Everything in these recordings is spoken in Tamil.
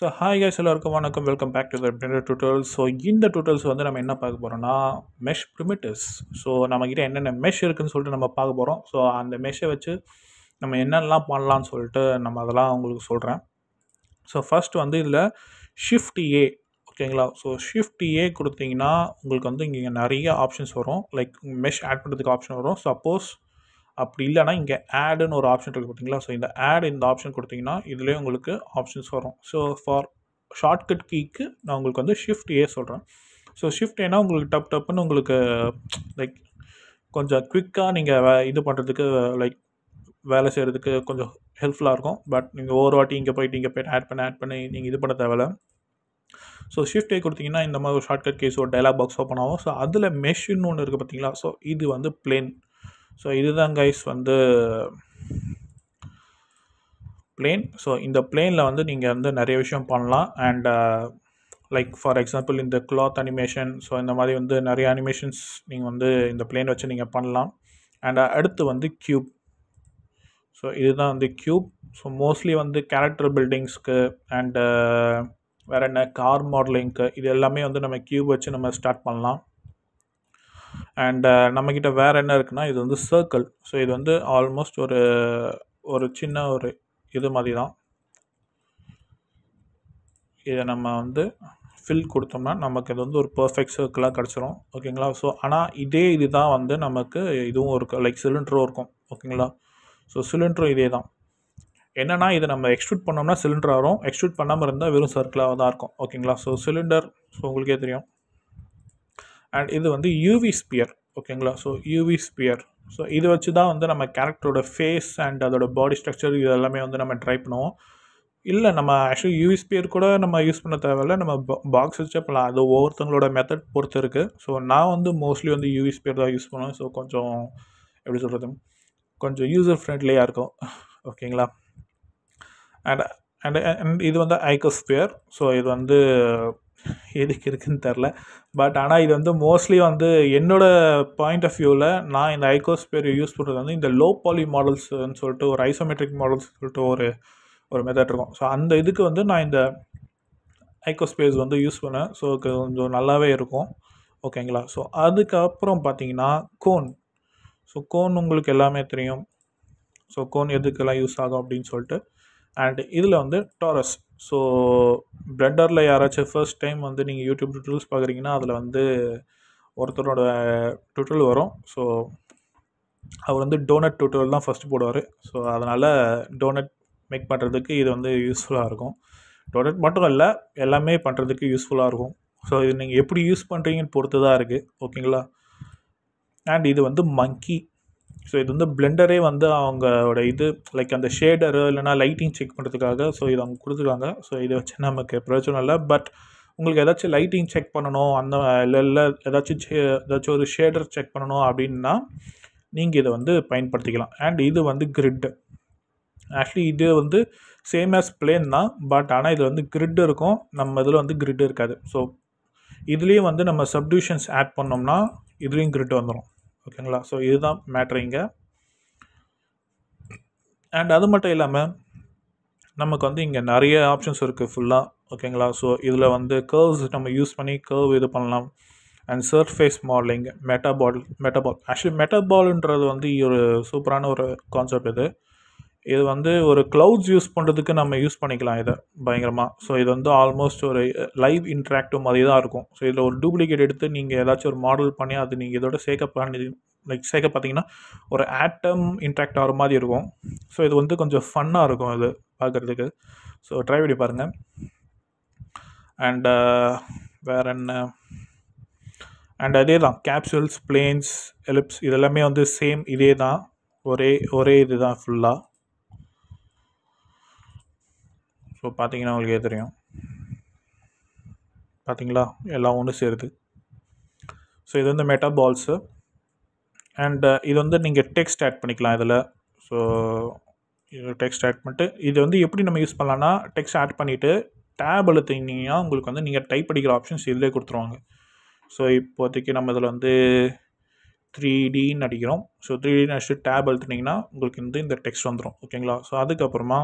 ஸோ ஹாய் கைஸ் எல்லாருக்கும் வணக்கம், welcome back to the tutorials. So இந்த tutorials வந்து நம்ம என்ன பார்க்க போகிறோம்னா மெஷ் ப்ரிமிட்டிவ்ஸ். ஸோ நம்மக்கிட்ட என்னென்ன மெஷ் இருக்குதுன்னு சொல்லிட்டு நம்ம பார்க்க போகிறோம். ஸோ அந்த மெஷ்ஷை வச்சு நம்ம என்னென்னலாம் பண்ணலான்னு சொல்லிட்டு நம்ம அதெல்லாம் உங்களுக்கு சொல்கிறேன். ஸோ ஃபர்ஸ்ட் வந்து இதில் ஷிஃப்ட் ஏ, ஓகேங்களா. ஸோ ஷிஃப்ட் ஏ கொடுத்தீங்கன்னா உங்களுக்கு வந்து இங்கே நிறைய ஆப்ஷன்ஸ் வரும். லைக் மெஷ் ஆட் பண்ணுறதுக்கு ஆப்ஷன் வரும். சப்போஸ் அப்படி இல்லைனா இங்கே ஆடுன்னு ஒரு ஆப்ஷன் இருக்குது பார்த்தீங்களா. ஸோ இந்த ஆப்ஷன் கொடுத்தீங்கன்னா இதுலேயே உங்களுக்கு ஆப்ஷன்ஸ் வரும். ஸோ ஃபார் ஷார்ட்கட் கீக்கு நான் உங்களுக்கு வந்து ஷிஃப்ட் ஏ சொல்கிறேன். ஸோ ஷிஃப்ட் ஏன்னா உங்களுக்கு டப்புன்னு உங்களுக்கு லைக் கொஞ்சம் குவிக்காக நீங்கள் இது பண்ணுறதுக்கு லைக் வேலை செய்கிறதுக்கு கொஞ்சம் ஹெல்ப்ஃபுல்லாக இருக்கும். பட் நீங்கள் ஒவ்வொரு வாட்டி இங்கே போய்ட்டு ஆட் பண்ணி நீங்கள் இது பண்ண தேவையில்ல. ஸோ ஷிஃப்ட் ஏ கொடுத்தீங்கன்னா இந்த மாதிரி ஒரு ஷார்ட்கட் கேஸ் ஒரு டைலாக் பாக்ஸ் ஓப்பன் ஆகும். ஸோ அதில் மெஷ்ன்னு ஒன்று இருக்குது பார்த்தீங்களா. ஸோ இது வந்து பிளேன். ஸோ இதுதான் கைஸ் வந்து பிளேன். ஸோ இந்த பிளேனில் வந்து நீங்கள் வந்து நிறைய விஷயம் பண்ணலாம். அண்ட் லைக் ஃபார் எக்ஸாம்பிள் இந்த கிளாத் அனிமேஷன், ஸோ இந்த மாதிரி வந்து நிறைய அனிமேஷன்ஸ் நீங்கள் வந்து இந்த பிளேன் வச்சு நீங்கள் பண்ணலாம். அண்ட் அடுத்து வந்து க்யூப். ஸோ இதுதான் வந்து க்யூப். ஸோ மோஸ்ட்லி வந்து கேரக்டர் பில்டிங்ஸ்க்கு அண்டு வேறு என்ன கார் மாடலிங்க்கு இது எல்லாமே வந்து நம்ம க்யூப் வச்சு நம்ம ஸ்டார்ட் பண்ணலாம். அண்ட் நம்மக்கிட்ட வேறு என்ன இருக்குன்னா இது வந்து சர்க்கிள். ஸோ இது வந்து ஆல்மோஸ்ட் ஒரு சின்ன ஒரு இது மாதிரி தான். இதை நம்ம வந்து ஃபில் கொடுத்தோம்னா நமக்கு இது வந்து ஒரு பர்ஃபெக்ட் சர்க்கிளாக கிடச்சிரும், ஓகேங்களா. ஸோ ஆனால் இது தான் வந்து நமக்கு இதுவும் இருக்கும், லைக் சிலிண்டரும் இருக்கும், ஓகேங்களா. ஸோ சிலிண்டரும் இதே தான். என்னென்னா இதை நம்ம எக்ஸ்ட்ரூட் பண்ணோம்னா சிலிண்டர் வரும், எக்ஸ்ட்ரூட் பண்ணாமல் இருந்தால் வெறும் சர்க்கிளாக தான் இருக்கும், ஓகேங்களா. ஸோ சிலிண்டர், ஸோ உங்களுக்கே தெரியும். அண்ட் இது வந்து யூவி ஸ்பியர், ஓகேங்களா. ஸோ யூவி ஸ்பியர், ஸோ இது வச்சு தான் வந்து நம்ம கேரக்டரோட ஃபேஸ் அண்ட் அதோட பாடி ஸ்ட்ரக்சர் இது எல்லாமே வந்து நம்ம ட்ரை பண்ணுவோம். இல்லை நம்ம ஆக்சுவலி யூவி ஸ்பியர் கூட நம்ம யூஸ் பண்ண தேவையில்ல, நம்ம பாக்ஸ் வச்சே பண்ணலாம். அது ஒவ்வொருத்தவங்களோட மெத்தட் பொறுத்து இருக்குது. ஸோ நான் வந்து மோஸ்ட்லி வந்து யூவி ஸ்பியர் தான் யூஸ் பண்ணுவேன். ஸோ கொஞ்சம் எப்படி சொல்கிறது, கொஞ்சம் யூசர் ஃப்ரெண்ட்லியாக இருக்கும், ஓகேங்களா. அண்ட் இது வந்து ஐகோஸ்பியர். ஸோ இது வந்து எதுக்கு இருக்குதுன்னு தெரில. பட் ஆனால் இது வந்து மோஸ்ட்லி வந்து என்னோடய பாயிண்ட் ஆஃப் வியூவில் நான் இந்த ஐகோஸ்பியர் யூஸ் பண்ணுறது வந்து இந்த லோ பாலி மாடல்ஸ்ன்னு சொல்லிட்டு ஒரு ஐசோமெட்ரிக் மாடல்ஸ் சொல்லிட்டு ஒரு மெத்தட் இருக்கும். ஸோ அந்த இதுக்கு வந்து நான் இந்த ஐகோஸ்பியர்ஸ் வந்து யூஸ் பண்ணேன். ஸோ கொஞ்சம் நல்லாவே இருக்கும், ஓகேங்களா. ஸோ அதுக்கப்புறம் பார்த்தீங்கன்னா கோன். ஸோ கோன் உங்களுக்கு எல்லாமே தெரியும். ஸோ கோன் எதுக்கெல்லாம் யூஸ் ஆகும் அப்படின்னு சொல்லிட்டு. அண்ட் இதில் வந்து டாரஸ். ஸோ பிளெண்டரில் யாராச்சும் ஃபர்ஸ்ட் டைம் வந்து நீங்கள் யூடியூப் டுட்டோரியல்ஸ் பார்க்குறீங்கன்னா அதில் வந்து ஒருத்தரோட டுட்டோரியல் வரும். ஸோ அவர் வந்து டோனட் டுட்டோரியல் தான் ஃபஸ்ட்டு போடுவார். ஸோ அதனால் டோனட் மேக் பண்ணுறதுக்கு இது வந்து யூஸ்ஃபுல்லாக இருக்கும். டோனட் மட்டும் இல்லை, எல்லாமே பண்ணுறதுக்கு யூஸ்ஃபுல்லாக இருக்கும். ஸோ இது நீங்கள் எப்படி யூஸ் பண்ணுறீங்கன்னு பொறுத்து தான் இருக்குது, ஓகேங்களா. அண்ட் இது வந்து மங்கி. ஸோ இது வந்து பிளெண்டரே வந்து அவங்களோட இது லைக் அந்த ஷேடரு இல்லைனா லைட்டிங் செக் பண்ணுறதுக்காக ஸோ இது அவங்க கொடுத்துருக்காங்க. ஸோ இதை வச்சு நமக்கு பிரயோஜனம் இல்லை. பட் உங்களுக்கு ஏதாச்சும் லைட்டிங் செக் பண்ணணும், அந்த இல்லை ஏதாச்சும் ஒரு ஷேடர் செக் பண்ணணும் அப்படின்னா நீங்கள் இதை வந்து பயன்படுத்திக்கலாம். அண்ட் இது வந்து கிரிட்டு. ஆக்சுவலி இது வந்து சேம் ஆஸ் பிளேன் தான், பட் ஆனால் இது வந்து கிரிட் இருக்கும், நம்ம இதில் வந்து கிரிட் இருக்காது. ஸோ இதுலேயும் வந்து நம்ம சப்டிவிஷன்ஸ் ஆட் பண்ணோம்னா இதுலேயும் கிரிட் வந்துடும், ஓகேங்களா. ஸோ இதுதான் மேட்ரிங்க. அண்ட் அது மட்டும் இல்லாமல் நமக்கு வந்து இங்கே நிறைய ஆப்ஷன்ஸ் இருக்குது ஃபுல்லாக, ஓகேங்களா. ஸோ இதில் வந்து கர்வ்ஸ் நம்ம யூஸ் பண்ணி கர்வ் இது பண்ணலாம். And surface modelling, metaball. Actually மெட்டாபால்ன்றது வந்து ஒரு சூப்பரான ஒரு கான்செப்ட். இது வந்து ஒரு க்ளவுட்ஸ் யூஸ் பண்ணுறதுக்கு நம்ம யூஸ் பண்ணிக்கலாம் இதை பயங்கரமாக. ஸோ இது வந்து ஆல்மோஸ்ட் ஒரு லைவ் இன்ட்ராக்டிவ் மாதிரி தான் இருக்கும். ஸோ இதில் ஒரு டூப்ளிகேட் எடுத்து நீங்கள் ஏதாச்சும் ஒரு மாடல் பண்ணி அது நீங்கள் இதோட சேர்க்க பார்த்தீங்கன்னா ஒரு ஆட்டம் இன்ட்ராக்ட் ஆகிற மாதிரி இருக்கும். ஸோ இது வந்து கொஞ்சம் ஃபன்னாக இருக்கும் இது பார்க்குறதுக்கு. ஸோ ட்ரை பண்ணி பாருங்கள். அண்ட் வேறு என்ன, அண்ட் அதே தான் கேப்சூல்ஸ், பிளேன்ஸ், எலிப்ஸ் இதெல்லாமே வந்து சேம் இதே தான், ஒரே இது தான் ஃபுல்லாக. ஸோ பார்த்தீங்கன்னா உங்களுக்கே தெரியும், பார்த்தீங்களா எல்லாம் ஒன்று சேருது. ஸோ இது வந்து மெட்டாபால்ஸு. அண்ட் இது வந்து நீங்கள் டெக்ஸ்ட் ஆட் பண்ணிக்கலாம் இதில். ஸோ இது டெக்ஸ்ட் ஆட் பண்ணிட்டு இது வந்து எப்படி நம்ம யூஸ் பண்ணலான்னா டெக்ஸ்ட் ஆட் பண்ணிவிட்டு டேப் அழுத்திங்கன்னா உங்களுக்கு வந்து நீங்கள் டைப் படிக்கிற ஆப்ஷன்ஸ் இதிலே கொடுத்துருவாங்க. ஸோ இப்போதைக்கு நம்ம இதில் வந்து 3Dன்னு அடிக்கிறோம். ஸோ 3Dன்னு அடிச்சுட்டு டேப் அழுத்தினீங்கன்னா உங்களுக்கு வந்து இந்த டெக்ஸ்ட் வந்துடும், ஓகேங்களா. ஸோ அதுக்கப்புறமா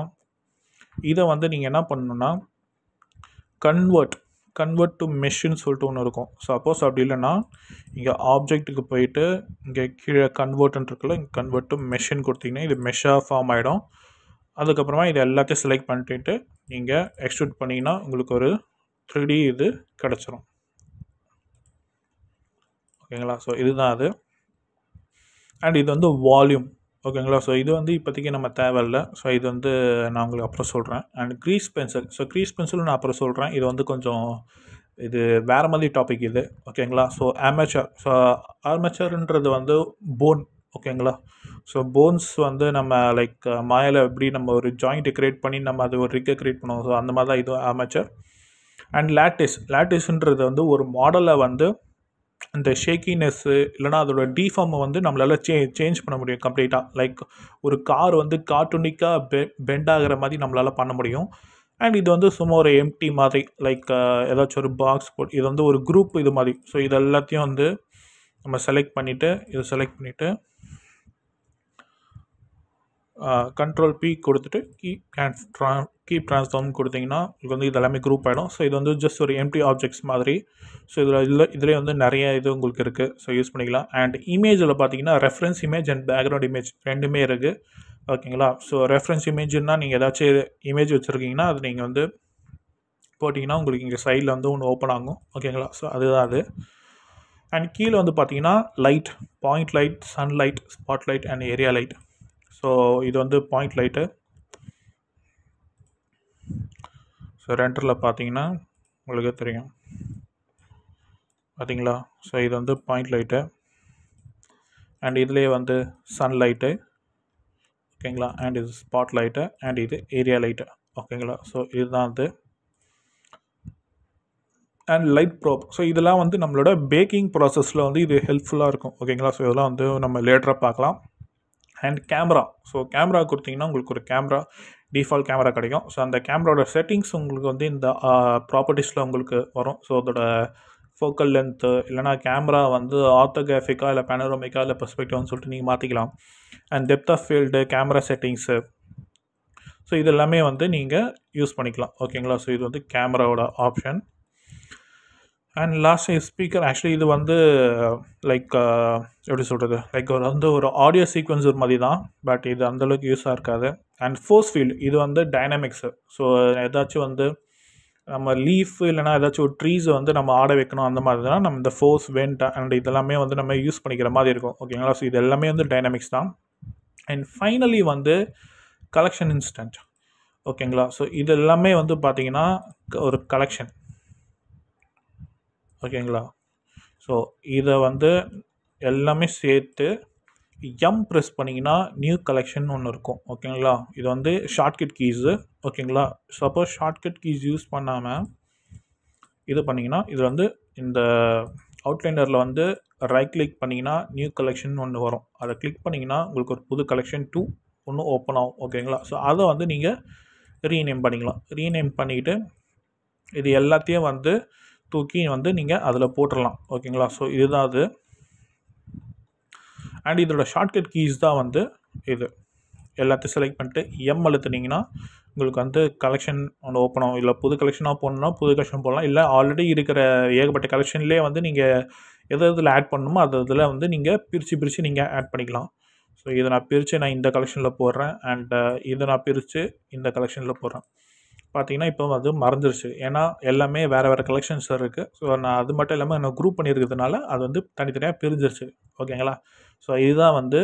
இதை வந்து நீங்கள் என்ன பண்ணணுன்னா கன்வெர்ட் டு மெஷ்ன்னு சொல்லிட்டு ஒன்று இருக்கும். சப்போஸ் அப்படி இல்லைன்னா இங்கே ஆப்ஜெக்ட்டுக்கு போயிட்டு இங்கே கீழே கன்வெர்ட்ன்னு இருக்குல்ல, இங்கே கன்வெர்ட் டு மெஷ்ன்னு கொடுத்தீங்கன்னா இது மெஷ்ஷாக ஃபார்ம் ஆகிடும். அதுக்கப்புறமா இது எல்லாத்தையும் செலக்ட் பண்ணிட்டு நீங்கள் எக்ஸ்ட்ரூட் பண்ணிங்கன்னா உங்களுக்கு ஒரு 3D இது கிடச்சிரும். ஓகேங்களா? ஸோ இதுதான் அது. அண்ட் இது வந்து வால்யூம். ஓகேங்களா? ஸோ இது வந்து இப்போதைக்கு நம்ம தேவையில்லை. ஸோ இது வந்து நான் உங்களுக்கு அப்புறம் சொல்கிறேன். And crease pencil. So crease பென்சிலும் நான் அப்புறம் சொல்கிறேன். இது வந்து கொஞ்சம் இது வேறு மாதிரி டாபிக் இது. ஓகேங்களா? ஸோ ஆர்மேச்சர்ன்றது வந்து போன். ஓகேங்களா? ஸோ போன்ஸ் வந்து நம்ம லைக் மாயாவில் எப்படி நம்ம ஒரு ஜாயிண்ட்டை க்ரியேட் பண்ணி நம்ம அது ஒரு ரிக்கை க்ரியேட் பண்ணுவோம். ஸோ அந்த மாதிரி தான் இது ஆர்மேச்சர். அண்ட் லேட்டிஸ்ன்றது வந்து ஒரு மாடலை வந்து இந்த ஷேக்கினஸ்ஸு இல்லைனா அதோட டிஃபார்மை வந்து நம்மளால் சேஞ்ச் பண்ண முடியும் கம்ப்ளீட்டாக. லைக் ஒரு கார் வந்து கார்ட்டூனிக்காக பெண்ட் ஆகிற மாதிரி நம்மளால் பண்ண முடியும். அண்ட் இது வந்து சும்மா ஒரு எம்டி மாதிரி லைக் ஏதாச்சும் ஒரு பாக்ஸ் போட்டு இது வந்து ஒரு குரூப் இது மாதிரி. ஸோ இது எல்லாத்தையும் வந்து நம்ம செலக்ட் பண்ணிவிட்டு கண்ட்ரோல் P கொடுத்துட்டு கீப் ட்ரான்ஸ்ஃபார்ம் கொடுத்தீங்கன்னா உங்களுக்கு வந்து இது எல்லாமே குரூப் ஆகிடும். ஸோ இது வந்து ஜஸ்ட் ஒரு எம்டி ஆப்ஜெக்ட்ஸ் மாதிரி. ஸோ இதில் வந்து நிறைய இது உங்களுக்கு இருக்குது. ஸோ யூஸ் பண்ணிக்கலாம். அண்ட் இமேஜில் பார்த்தீங்கன்னா reference image and background image ரெண்டுமே இருக்குது. ஓகேங்களா? ஸோ ரெஃபரன்ஸ் இமேஜ்னால் நீங்கள் ஏதாச்சும் இமேஜ் வச்சுருக்கீங்கன்னா அது நீங்கள் வந்து போட்டிங்கன்னா உங்களுக்கு இங்கே சைடில் வந்து ஒன்று ஓப்பன் ஆகும். ஓகேங்களா? ஸோ அதுதான் அது. அண்ட் கீழே வந்து பார்த்தீங்கன்னா light, point light, sunlight, spot light and area light. So இது வந்து பாயிண்ட் லைட்டு. ஸோ ரெண்டரில் பார்த்தீங்கன்னா உங்களுக்கு தெரியும் பார்த்தீங்களா? ஸோ இது வந்து பாயிண்ட் லைட்டு. அண்ட் இதுலேயே வந்து சன்லைட்டு. ஓகேங்களா? அண்ட் இது ஸ்பாட் லைட்டு அண்ட் இது ஏரியா லைட்டு. ஓகேங்களா? ஸோ இதுதான் அது. And light prop. ஸோ இதெல்லாம் வந்து நம்மளோட பேக்கிங் ப்ராசஸில் வந்து இது ஹெல்ப்ஃபுல்லாக இருக்கும். ஓகேங்களா? ஸோ இதெல்லாம் வந்து நம்ம லேட்டராக பார்க்கலாம். And camera. ஸோ கேமரா கொடுத்தீங்கன்னா உங்களுக்கு ஒரு டிஃபால்ட் கேமரா கிடைக்கும். ஸோ அந்த கேமராவோட செட்டிங்ஸ் உங்களுக்கு வந்து இந்த ப்ராப்பர்ட்டிஸில் உங்களுக்கு வரும். ஸோ அதோட ஃபோக்கல் லென்த்து இல்லைனா கேமரா வந்து ஆர்த்தோகிராஃபிக்காக இல்லை பேனோராமிக்கா இல்லை பெர்ஸ்பெக்டிவ்னு சொல்லிட்டு நீங்கள் மாற்றிக்கலாம். And depth of field, camera settings, so இது எல்லாமே வந்து நீங்கள் யூஸ் பண்ணிக்கலாம். ஓகேங்களா? ஸோ இது வந்து கேமராவோட option. And last speaker. Actually இது வந்து லைக் எப்படி சொல்கிறது, லைக் ஒரு ஆடியோ சீக்வன்ஸர் மாதிரி தான். பட் இது அந்தளவுக்கு யூஸாக இருக்காது. And force field. இது வந்து டைனாமிக்ஸு. ஸோ ஏதாச்சும் வந்து நம்ம லீஃப் இல்லைனா ஏதாச்சும் ஒரு ட்ரீஸை வந்து நம்ம ஆட வைக்கணும் அந்த மாதிரி தான் நம்ம இந்த ஃபோர்ஸ் வெண்ட் அண்ட் இதெல்லாமே வந்து நம்ம யூஸ் பண்ணிக்கிற மாதிரி இருக்கும். ஓகேங்களா? ஸோ இது எல்லாமே வந்து டைனாமிக்ஸ் தான். அண்ட் ஃபைனலி வந்து கலெக்ஷன் இன்ஸ்டன்ட். ஓகேங்களா? ஸோ இது எல்லாமே வந்து பார்த்திங்கன்னா ஒரு கலெக்ஷன். ஓகேங்களா? ஸோ இதை வந்து எல்லாமே சேர்த்து ப்ரெஸ் பண்ணிங்கன்னா நியூ கலெக்ஷன் ஒன்று இருக்கும். ஓகேங்களா? இது வந்து ஷார்ட்கட் கீஸு. ஓகேங்களா? சப்போஸ் ஷார்ட்கட் கீஸ் யூஸ் பண்ணாமல் இது பண்ணிங்கன்னா இது வந்து இந்த அவுட்லைனரில் வந்து ரைட் கிளிக் பண்ணிங்கன்னா நியூ கலெக்ஷன் ஒன்று வரும். அதை கிளிக் பண்ணிங்கன்னா உங்களுக்கு ஒரு புது கலெக்ஷன் 2 ஒன்று ஓப்பன் ஆகும். ஓகேங்களா? ஸோ அதை வந்து நீங்கள் ரீநேம் பண்ணிக்கலாம். ரீநேம் பண்ணிவிட்டு இது எல்லாத்தையும் வந்து தூக்கி வந்து நீங்கள் அதில் போட்டுடலாம். ஓகேங்களா? ஸோ இதுதான் அது. அண்ட் இதோட ஷார்ட்கட் கீஸ் தான் வந்து இது. எல்லாத்தையும் செலக்ட் பண்ணிட்டு அழுத்துனீங்கன்னா உங்களுக்கு வந்து கலெக்ஷன் ஒன்று ஓப்பன் ஆகும். இல்லை புது கலெக்ஷனாக போடணும்னா புது கலெக்ஷன் போடலாம். இல்லை ஆல்ரெடி இருக்கிற ஏகப்பட்ட கலெக்ஷன்லேயே வந்து நீங்கள் இதில் ஆட் பண்ணணுமோ அதில் வந்து நீங்கள் பிரித்து நீங்கள் ஆட் பண்ணிக்கலாம். ஸோ இதை நான் பிரித்து இந்த கலெக்ஷனில் போடுறேன். அண்ட் இதை நான் பிரித்து இந்த கலெக்ஷனில் போடுறேன். பார்த்தீங்கன்னா இப்போ அது மறந்துருச்சு. ஏன்னா எல்லாமே வேறு கலெக்ஷன்ஸ் இருக்குது. ஸோ நான் அது மட்டும் இல்லாமல் நான் குரூப் பண்ணியிருக்கிறதுனால அது வந்து தனித்தனியாக பிரிஞ்சிருச்சு. ஓகேங்களா? ஸோ இதுதான் வந்து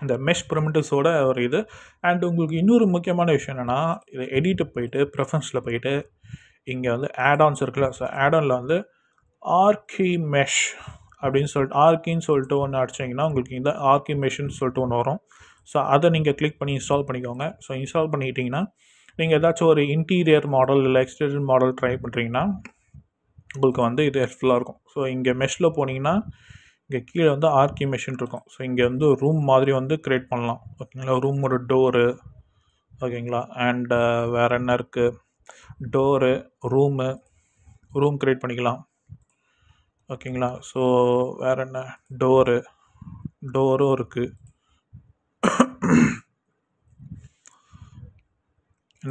இந்த மெஷ் ப்ரிமிட்டிவ்ஸோட ஒரு இது. அண்ட் உங்களுக்கு இன்னொரு முக்கியமான விஷயம் என்னென்னா, இது எடிட்டு போயிட்டு ப்ரெஃபரன்ஸில் போயிட்டு இங்கே வந்து ஆடான்ஸ் இருக்குல்ல. ஸோ ஆடானில் வந்து ஆர்கி மெஷ் அப்படின்னு சொல்லிட்டு ஆர்கின்னு சொல்லிட்டு ஒன்று அடிச்சிங்கன்னா உங்களுக்கு இந்த ஆர்கி மெஷ்ன்னு சொல்லிட்டு ஒன்று வரும். ஸோ அதை நீங்கள் கிளிக் பண்ணி இன்ஸ்டால் பண்ணிக்கோங்க. ஸோ இன்ஸ்டால் பண்ணிக்கிட்டிங்கன்னா நீங்கள் ஏதாச்சும் ஒரு இன்டீரியர் மாடல் இல்லை எக்ஸ்டீரியர் மாடல் ட்ரை பண்ணுறீங்கன்னா உங்களுக்கு வந்து இது ஹெல்ப்ஃபுல்லாக இருக்கும். ஸோ இங்கே மெஷ்ஷில் போனீங்கன்னா இங்கே கீழே வந்து ஆர்கி மெஷின் இருக்கும். ஸோ இங்கே வந்து ரூம் மாதிரி வந்து க்ரியேட் பண்ணலாம். ஓகேங்களா? ரூமோட டோரு. ஓகேங்களா? அண்ட் வேறு என்ன இருக்குது, டோரு, ரூம் க்ரியேட் பண்ணிக்கலாம். ஓகேங்களா? ஸோ வேறு என்ன, டோரும் இருக்குது.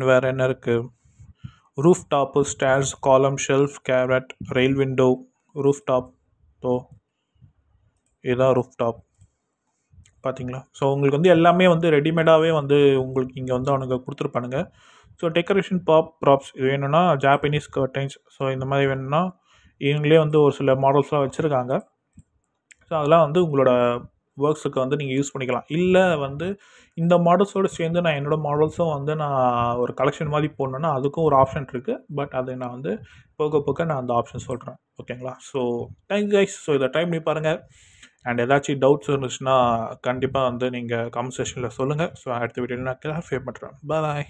வேறு என்ன இருக்குது, ரூஃப் டாப்பு, ஸ்டேர்ஸ், காலம், shelf, carrot, rail window, roof top. So இதுதான் ரூஃப் டாப் பார்த்தீங்களா. ஸோ உங்களுக்கு வந்து எல்லாமே வந்து ரெடிமேடாகவே வந்து உங்களுக்கு இங்கே வந்து அவனுங்க கொடுத்துருப்பானுங்க. ஸோ டெக்கரேஷன் ப்ராப்ஸ் இது வேணும்னா ஜாப்பனீஸ் கர்டைன்ஸ், ஸோ இந்த மாதிரி வேணும்னா இவங்களே வந்து ஒரு சில மாடல்ஸ்லாம் வச்சுருக்காங்க. ஸோ அதெல்லாம் வந்து உங்களோட ஒர்க்ஸுக்கு வந்து நீங்கள் யூஸ் பண்ணிக்கலாம். இல்லை வந்து இந்த மாடல்ஸோடு சேர்ந்து நான் என்னோடய மாடல்ஸும் வந்து நான் ஒரு கலெக்ஷன் மாதிரி போடணுன்னா அதுக்கும் ஒரு ஆப்ஷன் இருக்குது. பட் அதை நான் வந்து போக போக நான் அந்த ஆப்ஷன் சொல்கிறேன். ஓகேங்களா. So thank guys. ஸோ இதை ட்ரை பண்ணி பாருங்கள். அண்ட் ஏதாச்சும் டவுட்ஸ் இருந்துச்சுன்னா கண்டிப்பாக வந்து நீங்கள் கமெண்ட் செக்ஷனில் சொல்லுங்கள். ஸோ அடுத்த வீடியோவில் நான் கிளாரிஃபை பண்ணுறேன். பாய்.